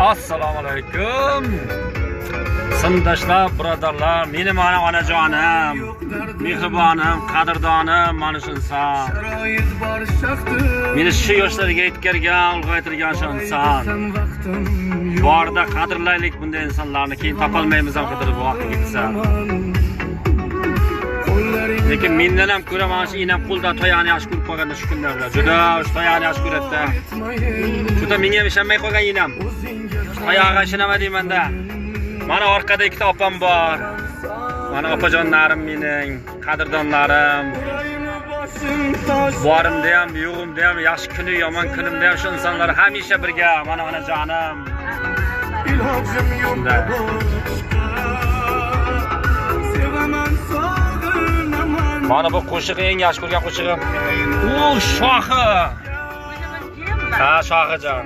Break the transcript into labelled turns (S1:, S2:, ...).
S1: Assalomu alaykum. Sindoshlar, birodarlar, meni mana onajonim, mehribonim, qadrdonim, mana shu inson. Meni shu yoshlarga yetkazgan, ulg'aytirgan shu inson. Borda qadrlaylik bunday insonlarni, keyin topolmaymiz ham qidirib vaqt ketsa. Lekin mendan ham ko'ra mana shu inam qo'lda toyani yaxshi ko'rib qolganda shu kunlarda. Juda shu toyani yaxshi ko'radi-da. Juda menga ham ishonmay qolgan inam. Oyog'iga ishonaman deyman-da. Mana orqada ikkita opam bor. Mana opajonlarim mening, qadrdonlarim. Borimda ham, yo'g'imda ham, yaxshi kuni, yomon kunimda ham shu insonlar hamisha birga. Mana onajonim. Shunda. Mana bu qo'shiq eng yaxshi ko'rgan qo'shig'im. U shohi. Ha, shohijon.